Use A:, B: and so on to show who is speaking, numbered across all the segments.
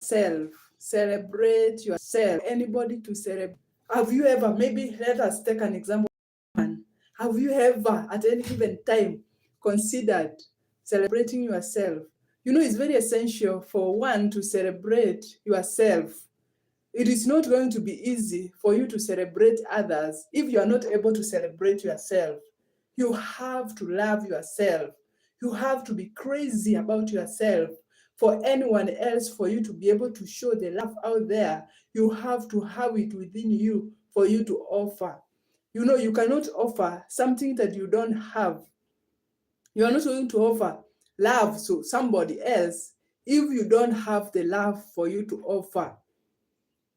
A: yourself. Celebrate yourself. Anybody to celebrate. Have you ever, maybe let us take an example. Have you ever, at any given time, considered celebrating yourself? You know, it's very essential for one to celebrate yourself. It is not going to be easy for you to celebrate others if you are not able to celebrate yourself. You have to love yourself. You have to be crazy about yourself. For anyone else, for you to be able to show the love out there, you have to have it within you for you to offer. You know, you cannot offer something that you don't have. You are not going to offer love to somebody else if you don't have the love for you to offer.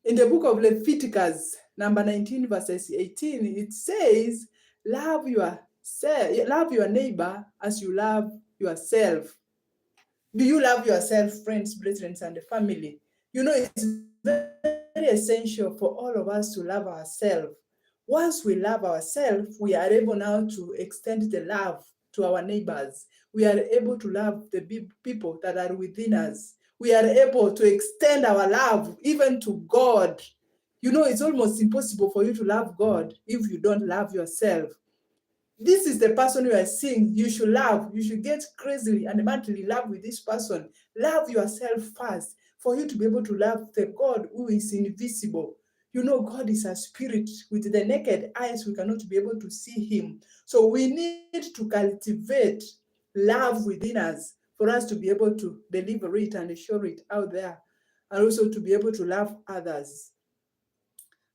A: In the book of Leviticus, number 19, verses 18, it says, love your neighbor as you love yourself. Do you love yourself, friends, brethren, and the family? You know, it's very essential for all of us to love ourselves. Once we love ourselves, we are able now to extend the love to our neighbors. We are able to love the people that are within us. We are able to extend our love even to God. You know, it's almost impossible for you to love God if you don't love yourself. This is the person you are seeing. You should love. You should get crazily and madly in love with this person. Love yourself first for you to be able to love the God who is invisible. You know, God is a spirit. With the naked eyes, we cannot be able to see him. So we need to cultivate love within us for us to be able to deliver it and show it out there, and also to be able to love others.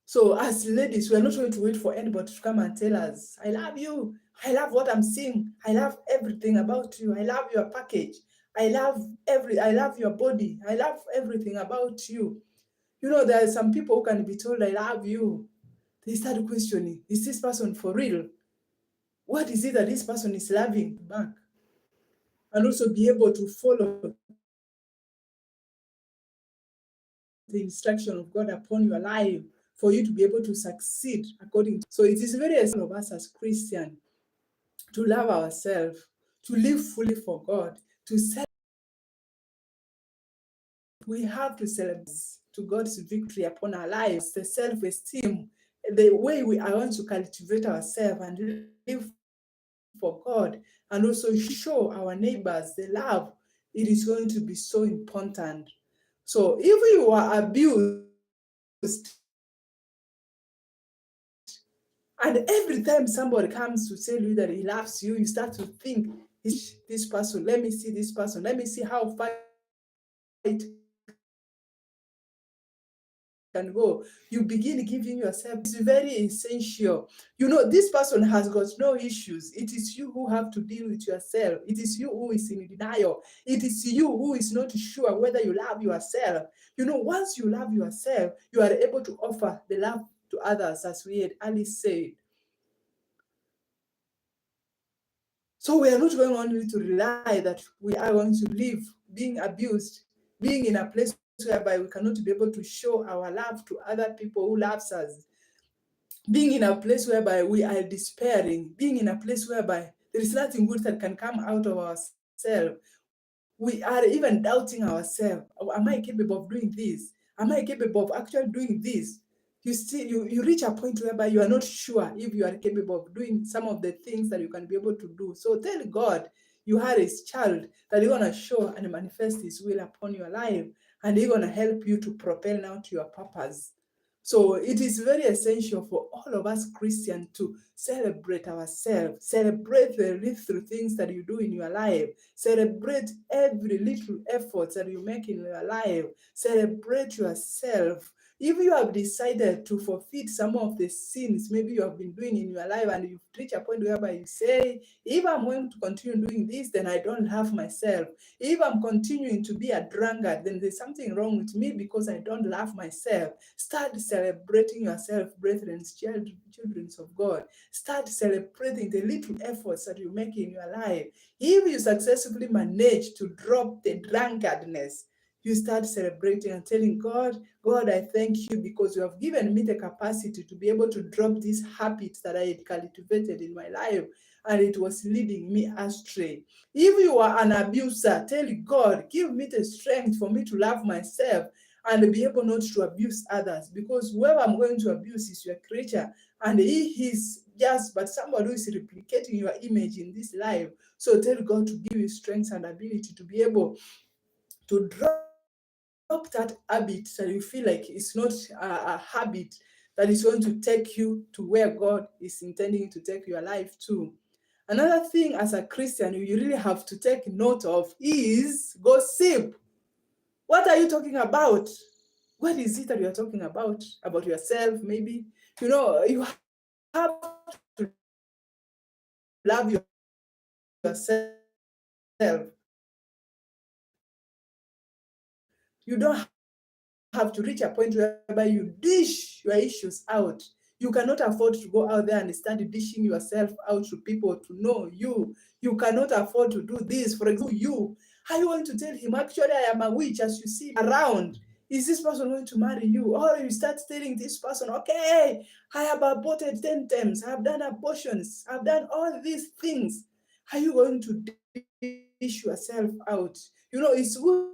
A: So as ladies, we are not going to wait for anybody to come and tell us, I love you. I love what I'm seeing. I love everything about you. I love your package. I love your body. I love everything about you. You know, there are some people who can be told, I love you. They start questioning, is this person for real? What is it that this person is loving back? And also be able to follow the instruction of God upon your life for you to be able to succeed according to. So it is very essential of us as Christians to love ourselves, to live fully for God, to celebrate. We have to celebrate to God's victory upon our lives, the self-esteem, the way we are going to cultivate ourselves and live for God, and also show our neighbors the love. It is going to be so important. So if you are abused, and every time somebody comes to tell you that he loves you, you start to think, this person, let me see this person, let me see how far it can go. You begin giving yourself. It's very essential. You know, this person has got no issues. It is you who have to deal with yourself. It is you who is in denial. It is you who is not sure whether you love yourself. You know, once you love yourself, you are able to offer the love to others, as we had Alice said. So we are not going only to rely that we are going to live being abused, being in a place whereby we cannot be able to show our love to other people who loves us, being in a place whereby we are despairing, being in a place whereby there is nothing good that can come out of ourselves. We are even doubting ourselves. Oh, am I capable of doing this? Am I capable of actually doing this? You reach a point whereby you are not sure if you are capable of doing some of the things that you can be able to do. So tell God you are his child, that he's going to show and manifest his will upon your life, and he's going to help you to propel now to your purpose. So it is very essential for all of us Christians to celebrate ourselves, celebrate the little things that you do in your life, celebrate every little effort that you make in your life, celebrate yourself. If you have decided to forfeit some of the sins maybe you have been doing in your life, and you've reached a point whereby you say, if I'm going to continue doing this, then I don't love myself. If I'm continuing to be a drunkard, then there's something wrong with me because I don't love myself. Start celebrating yourself, brethren, children of God. Start celebrating the little efforts that you make in your life. If you successfully manage to drop the drunkardness, you start celebrating and telling God, God, I thank you because you have given me the capacity to be able to drop these habits that I had cultivated in my life. and it was leading me astray. If you are an abuser, tell God, give me the strength for me to love myself and be able not to abuse others, because whoever I'm going to abuse is your creature, and he is just but somebody who is replicating your image in this life. So tell God to give you strength and ability to be able to drop that habit that you feel like it's not a habit that is going to take you to where God is intending to take your life to. Another thing as a Christian you really have to take note of is gossip. What are you talking about? What is it that you are talking about? About yourself, maybe? You have to love yourself. You don't have to reach a point whereby you dish your issues out. You cannot afford to go out there and start dishing yourself out to people to know you. You cannot afford to do this. For example, you. How are you going to tell him, actually, I am a witch as you see me around? Is this person going to marry you? Or you start telling this person, okay, I have aborted 10 times, I have done abortions, I've done all these things. Are you going to dish yourself out? It's good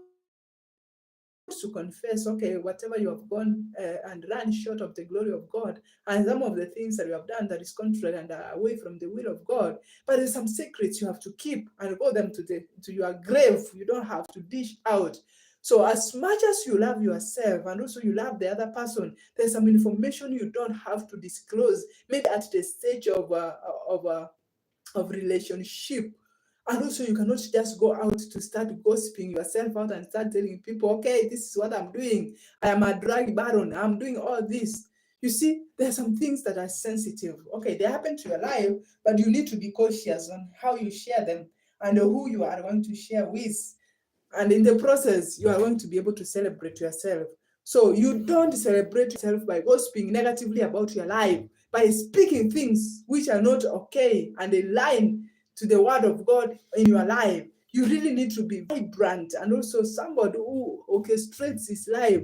A: to confess, okay, whatever you have gone and run short of the glory of God, and some of the things that you have done that is contrary and are away from the will of God. But there's some secrets you have to keep and go them to your grave. You don't have to dish out. So as much as you love yourself and also you love the other person, there's some information you don't have to disclose, maybe at the stage of relationship. And also, you cannot just go out to start gossiping yourself out and start telling people, okay, this is what I'm doing. I am a drug baron. I'm doing all this. You see, there are some things that are sensitive. Okay, they happen to your life, but you need to be cautious on how you share them and who you are going to share with. And in the process, you are going to be able to celebrate yourself. So you don't celebrate yourself by gossiping negatively about your life, by speaking things which are not okay and align to the word of God in your life. You really need to be vibrant and also somebody who orchestrates his life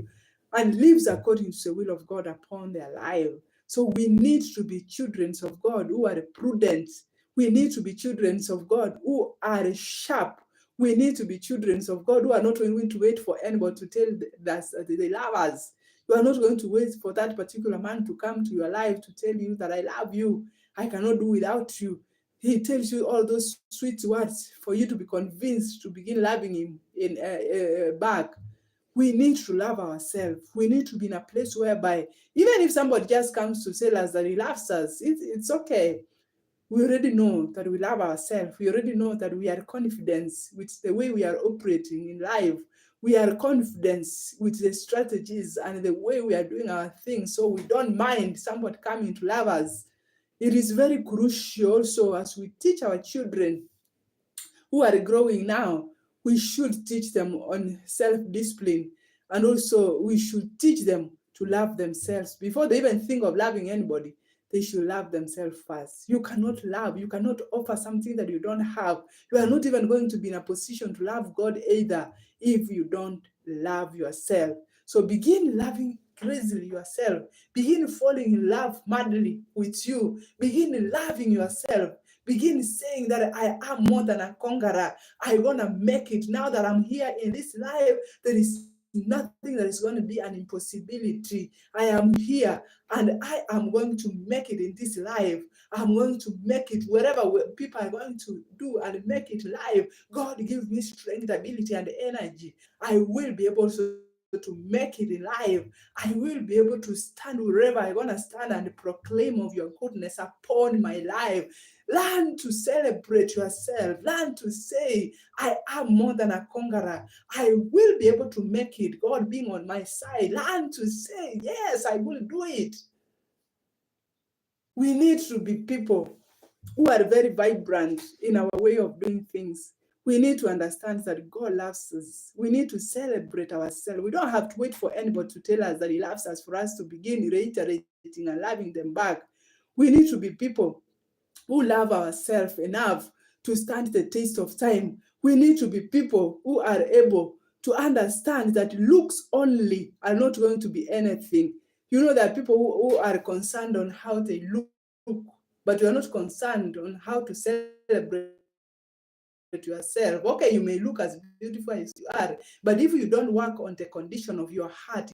A: and lives according to the will of God upon their life. So we need to be children of God who are prudent. We need to be children of God who are sharp. We need to be children of God who are not going to wait for anybody to tell us that they love us. You are not going to wait for that particular man to come to your life to tell you that I love you. I cannot do without you. He tells you all those sweet words for you to be convinced to begin loving him back. We need to love ourselves. We need to be in a place whereby even if somebody just comes to tell us that he loves us, it's okay. We already know that we love ourselves. We already know that we are confident with the way we are operating in life. We are confident with the strategies and the way we are doing our things. So we don't mind somebody coming to love us. It is very crucial also as we teach our children who are growing now, we should teach them on self-discipline, and also we should teach them to love themselves. Before they even think of loving anybody, they should love themselves first. You cannot love, you cannot offer something that you don't have. You are not even going to be in a position to love God either if you don't love yourself. So begin loving crazily yourself. Begin falling in love madly with you. Begin loving yourself. Begin saying that I am more than a conqueror. I want to make it. Now that I'm here in this life, there is nothing that is going to be an impossibility. I am here and I am going to make it in this life. I'm going to make it wherever people are going to do and make it live. God gives me strength, ability, and energy. I will be able to make it in life. I will be able to stand wherever I want to stand and proclaim of your goodness upon my life. Learn to celebrate yourself. Learn to say, I am more than a conqueror. I will be able to make it, God being on my side. Learn to say, yes, I will do it. We need to be people who are very vibrant in our way of doing things. We need to understand that God loves us. We need to celebrate ourselves. We don't have to wait for anybody to tell us that he loves us for us to begin reiterating and loving them back. We need to be people who love ourselves enough to stand the test of time. We need to be people who are able to understand that looks only are not going to be anything. You know, there are people who are concerned on how they look. but you are not concerned on how to celebrate yourself. Okay, you may look as beautiful as you are, but if you don't work on the condition of your heart,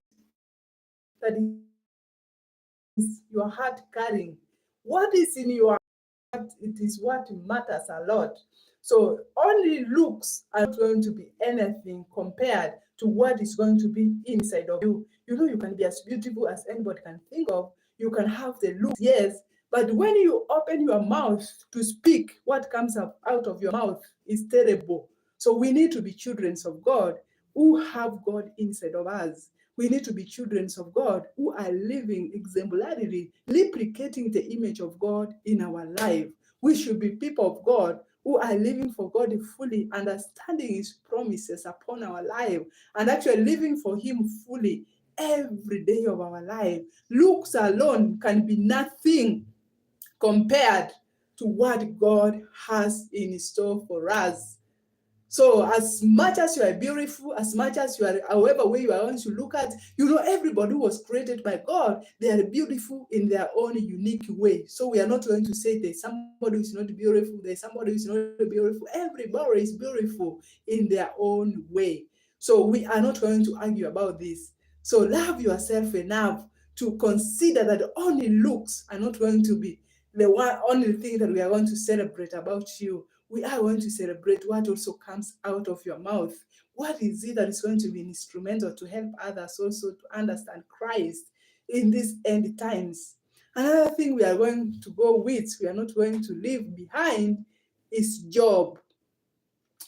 A: that is your heart carrying, what is in your heart, it is what matters a lot. So only looks are not going to be anything compared to what is going to be inside of you. You know, you can be as beautiful as anybody can think of. You can have the looks, yes, but when you open your mouth to speak, what comes up out of your mouth is terrible. So we need to be children of God who have God inside of us. We need to be children of God who are living exemplarily, replicating the image of God in our life. We should be people of God who are living for God fully, understanding His promises upon our life, and actually living for Him fully every day of our life. Looks alone can be nothing compared to what God has in store for us. So as much as you are beautiful, as much as you are, however way you are going to look at, you know, everybody who was created by God, they are beautiful in their own unique way. So we are not going to say there's somebody who is not beautiful, there's somebody who is not beautiful. Everybody is beautiful in their own way. So we are not going to argue about this. So love yourself enough to consider that only looks are not going to be the one only thing that we are going to celebrate about you. We are going to celebrate what also comes out of your mouth. What is it that is going to be instrumental to help others also to understand Christ in these end times? Another thing we are going to go with, we are not going to leave behind, is job.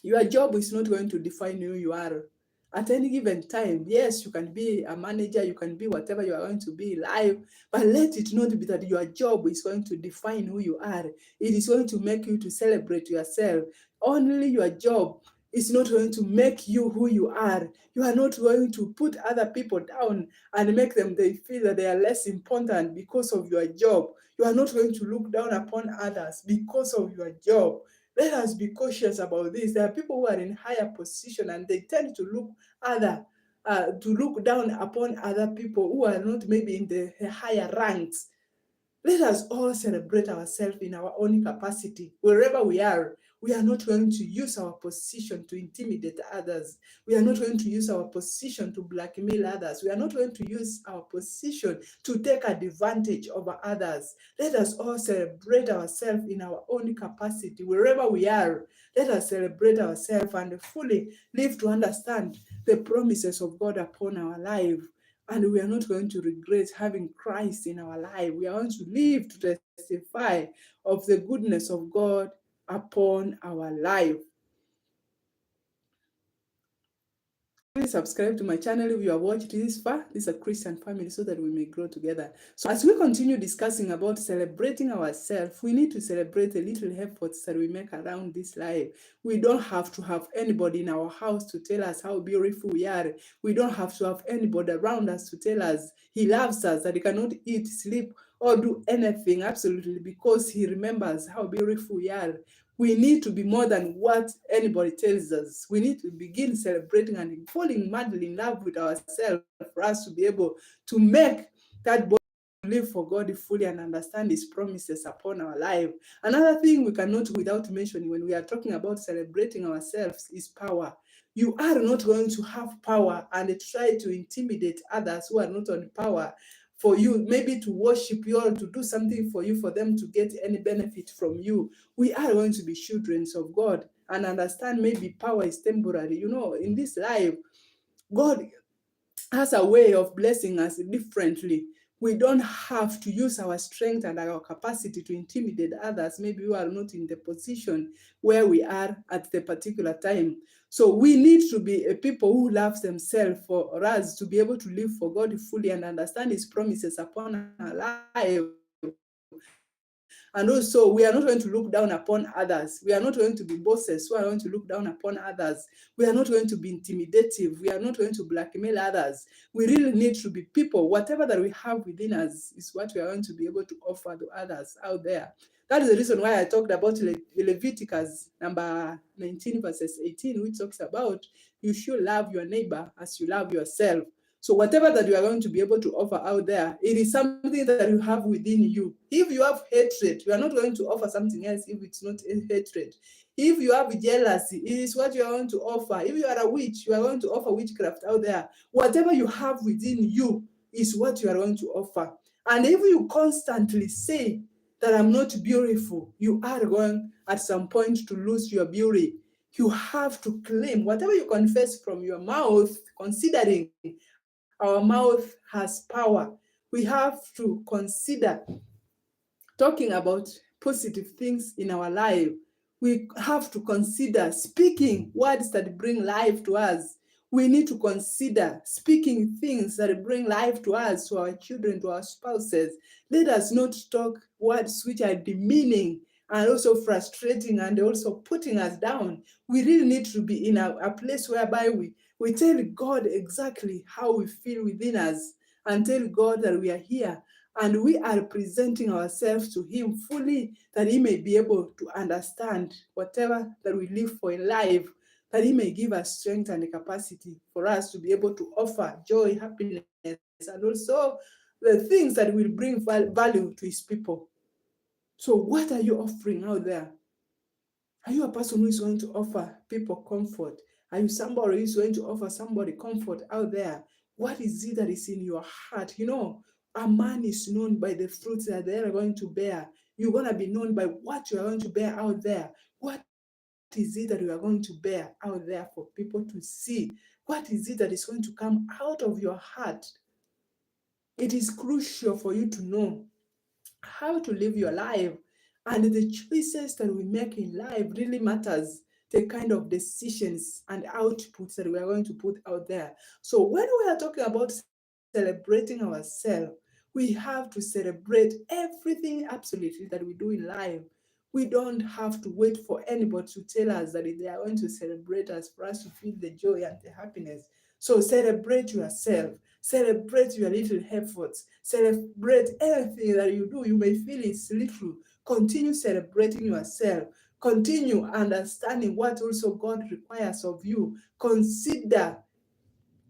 A: Your job is not going to define who you are. At any given time, yes, you can be a manager, you can be whatever you are going to be in life, but let it not be that your job is going to define who you are. It is going to make you to celebrate yourself. Only your job is not going to make you who you are. You are not going to put other people down and make them they feel that they are less important because of your job. You are not going to look down upon others because of your job. Let us be cautious about this. There are people who are in higher position and they tend to look down upon other people who are not maybe in the higher ranks. Let us all celebrate ourselves in our own capacity. Wherever we are not going to use our position to intimidate others. We are not going to use our position to blackmail others. We are not going to use our position to take advantage over others. Let us all celebrate ourselves in our own capacity. Wherever we are, let us celebrate ourselves and fully live to understand the promises of God upon our life. And we are not going to regret having Christ in our life. We are going to live to testify of the goodness of God upon our life. Please subscribe to my channel if you have watched this far. This is a Christian family so that we may grow together. So as we continue discussing about celebrating ourselves, we need to celebrate the little efforts that we make around this life. We don't have to have anybody in our house to tell us how beautiful we are. We don't have to have anybody around us to tell us He loves us, that He cannot eat, sleep, or do anything absolutely because He remembers how beautiful we are. We need to be more than what anybody tells us. We need to begin celebrating and falling madly in love with ourselves for us to be able to make that body live for God fully and understand His promises upon our life. Another thing we cannot do without mentioning when we are talking about celebrating ourselves is power. You are not going to have power and try to intimidate others who are not on power for you, maybe to worship you or to do something for you, for them to get any benefit from you. We are going to be children of God and understand maybe power is temporary. You know, in this life, God has a way of blessing us differently. We don't have to use our strength and our capacity to intimidate others. Maybe we are not in the position where we are at the particular time. So we need to be a people who love themselves for us to be able to live for God fully and understand His promises upon our life. And also, we are not going to look down upon others. We are not going to be bosses who are going to look down upon others. We are not going to be intimidative. We are not going to blackmail others. We really need to be people. Whatever that we have within us is what we are going to be able to offer to others out there. That is the reason why I talked about Leviticus number 19 verses 18, which talks about you should love your neighbor as you love yourself. So whatever that you are going to be able to offer out there, it is something that you have within you. If you have hatred, you are not going to offer something else if it's not a hatred. If you have jealousy, it is what you are going to offer. If you are a witch, you are going to offer witchcraft out there. Whatever you have within you is what you are going to offer. And if you constantly say that I'm not beautiful, you are going at some point to lose your beauty. You have to claim whatever you confess from your mouth, considering our mouth has power. We have to consider talking about positive things in our life. We have to consider speaking words that bring life to us. We need to consider speaking things that bring life to us, to our children, to our spouses. Let us not talk words which are demeaning and also frustrating and also putting us down. We really need to be in a place whereby we tell God exactly how we feel within us and tell God that we are here and we are presenting ourselves to Him fully, that He may be able to understand whatever that we live for in life, that He may give us strength and capacity for us to be able to offer joy, happiness, and also the things that will bring value to His people. So what are you offering out there? Are you a person who is going to offer people comfort? Are you somebody who is going to offer somebody comfort out there? What is it that is in your heart? A man is known by the fruits that they are going to bear. You're going to be known by what you are going to bear out there. What is it that you are going to bear out there for people to see? What is it that is going to come out of your heart? It is crucial for you to know how to live your life, and the choices that we make in life really matters, the kind of decisions and outputs that we are going to put out there. So when we are talking about celebrating ourselves, we have to celebrate everything absolutely that we do in life. We don't have to wait for anybody to tell us that they are going to celebrate us for us to feel the joy and the happiness. So celebrate yourself. Celebrate your little efforts. Celebrate anything that you do. You may feel it's little. Continue celebrating yourself. Continue understanding what also God requires of you. Consider,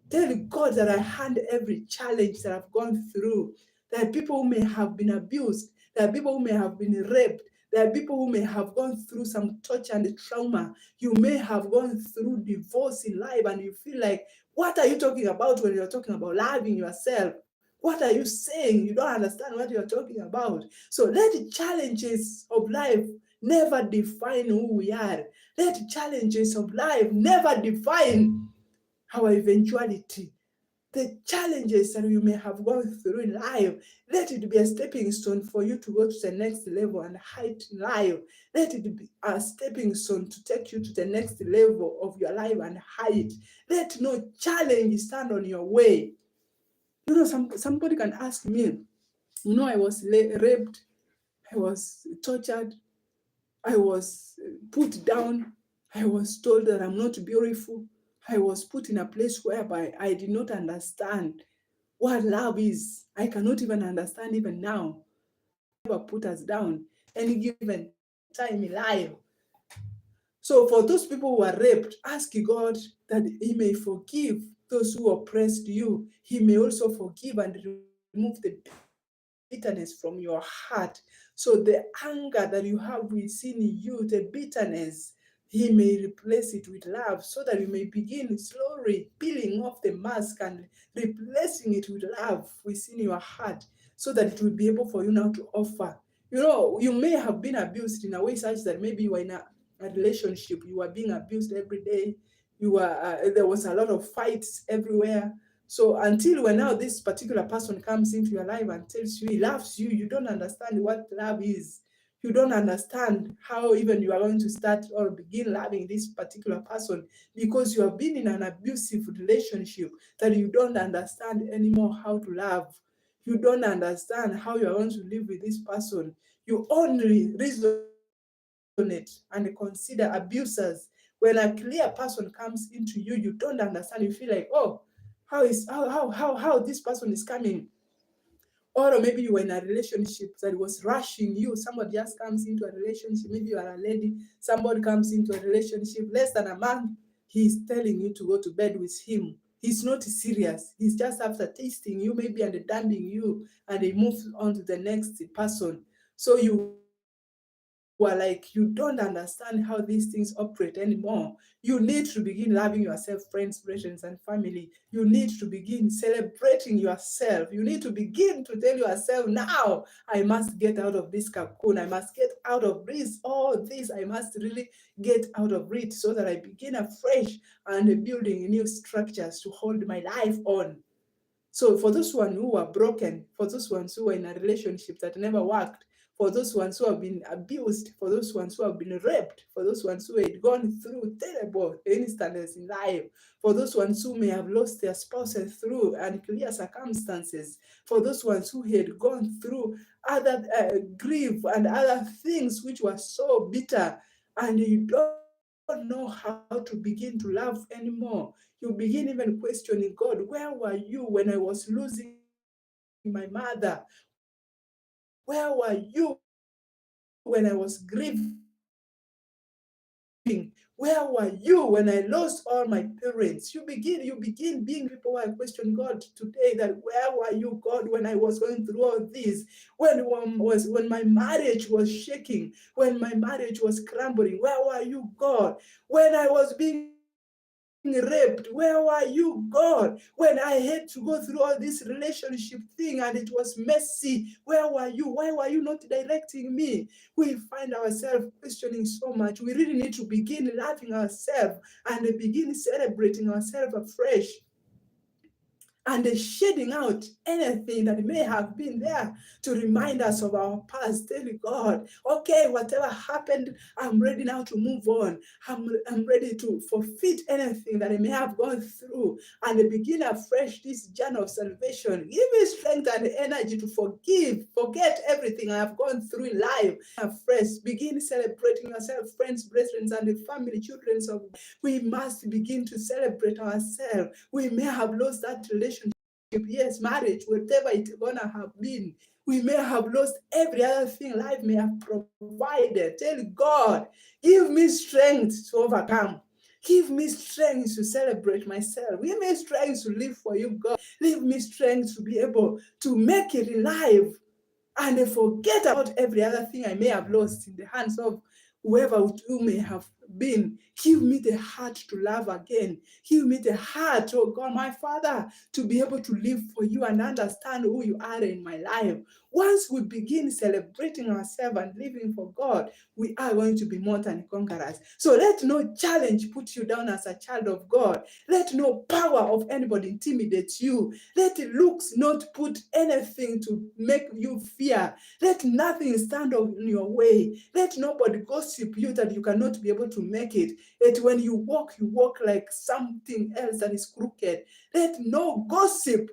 A: tell God that I hand every challenge that I've gone through. There are people who may have been abused. There are people who may have been raped. There are people who may have gone through some torture and trauma. You may have gone through divorce in life and you feel like, what are you talking about when you're talking about loving yourself? What are you saying? You don't understand what you're talking about. So let the challenges of life never define who we are. Let the challenges of life never define our eventuality. The challenges that you may have gone through in life, let it be a stepping stone for you to go to the next level and height in life. Let it be a stepping stone to take you to the next level of your life and height. Let no challenge stand on your way. Somebody can ask me, I was raped, I was tortured, I was put down, I was told that I'm not beautiful. I was put in a place whereby I did not understand what love is. I cannot even understand even now. Never put us down any given time in life. So for those people who are raped, ask God that He may forgive those who oppressed you. He may also forgive and remove the bitterness from your heart. So the anger that you have within you, the bitterness, He may replace it with love so that you may begin slowly peeling off the mask and replacing it with love within your heart so that it will be able for you now to offer. You may have been abused in a way such that maybe you were in a relationship, you were being abused every day, there was a lot of fights everywhere. So until when now this particular person comes into your life and tells you he loves you, you don't understand what love is. You don't understand how even you are going to start or begin loving this particular person because you have been in an abusive relationship that you don't understand anymore how to love. You don't understand how you are going to live with this person. You only resonate and consider abusers. When a clear person comes into you, you don't understand. You feel like, oh, how this person is coming. Or maybe you were in a relationship that was rushing you. Somebody just comes into a relationship. Maybe you are a lady. Somebody comes into a relationship less than a month. He is telling you to go to bed with him. He's not serious. He's just after tasting you, maybe, and dumping you, and he moves on to the next person. So you are like, you don't understand how these things operate anymore. You need to begin loving yourself, friends, brethren, and family. You need to begin celebrating yourself. You need to begin to tell yourself, now I must get out of this cocoon. I must get out of this, all this. I must really get out of it so that I begin afresh and building new structures to hold my life on. So for those ones who are broken, for those ones who are in a relationship that never worked, for those ones who have been abused, for those ones who have been raped, for those ones who had gone through terrible instances in life, for those ones who may have lost their spouses through unclear circumstances, for those ones who had gone through other grief and other things which were so bitter, and you don't know how to begin to love anymore. You begin even questioning God, where were you when I was losing my mother? Where were you when I was grieving? Where were you when I was grieving? Where were you when I lost all my parents? You begin being people who are questioning God today that where were you, God, when I was going through all this? When my marriage was shaking, when my marriage was crumbling, where were you, God? When I was being raped, where were you, God? When I had to go through all this relationship thing and it was messy, where were you? Why were you not directing me? We find ourselves questioning so much. We really need to begin loving ourselves and begin celebrating ourselves afresh and shedding out anything that may have been there to remind us of our past. Tell God, okay, whatever happened, I'm ready now to move on. I'm ready to forfeit anything that I may have gone through and begin afresh this journey of salvation. Give me strength and energy to forget everything I have gone through in life and begin afresh. Begin celebrating yourself, friends, brethren, and the family, children of God. We must begin to celebrate ourselves. We may have lost that relationship, yes, marriage, whatever it's gonna have been. We may have lost every other thing life may have provided. Tell God, give me strength to overcome. Give me strength to celebrate myself. Give me strength to live for you, God. Give me strength to be able to make it in life and forget about every other thing I may have lost in the hands of whoever you may have been. Give me the heart to love again. Give me the heart, oh God, my Father, to be able to live for you and understand who you are in my life. Once we begin celebrating ourselves and living for God, we are going to be more than conquerors. So let no challenge put you down as a child of God. Let no power of anybody intimidate you. Let looks not put anything to make you fear. Let nothing stand in your way. Let nobody gossip you that you cannot be able to make it. That when you walk like something else that is crooked. Let no gossip.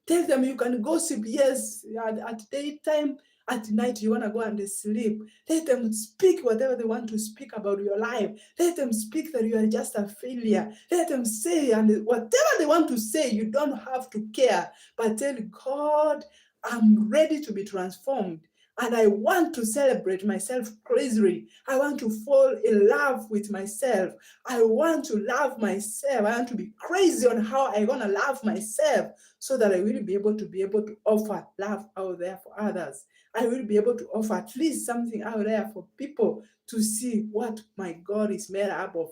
A: Tell them you can gossip, yes, at daytime, at night you want to go and sleep. Let them speak whatever they want to speak about your life. Let them speak that you are just a failure. Let them say, and whatever they want to say, you don't have to care. But tell God, I'm ready to be transformed. And I want to celebrate myself crazily. I want to fall in love with myself. I want to love myself. I want to be crazy on how I'm going to love myself so that I will be able to offer love out there for others. I will be able to offer at least something out there for people to see what my God is made up of.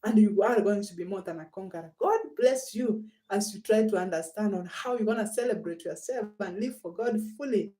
A: And you are going to be more than a conqueror. God bless you as you try to understand on how you're going to celebrate yourself and live for God fully.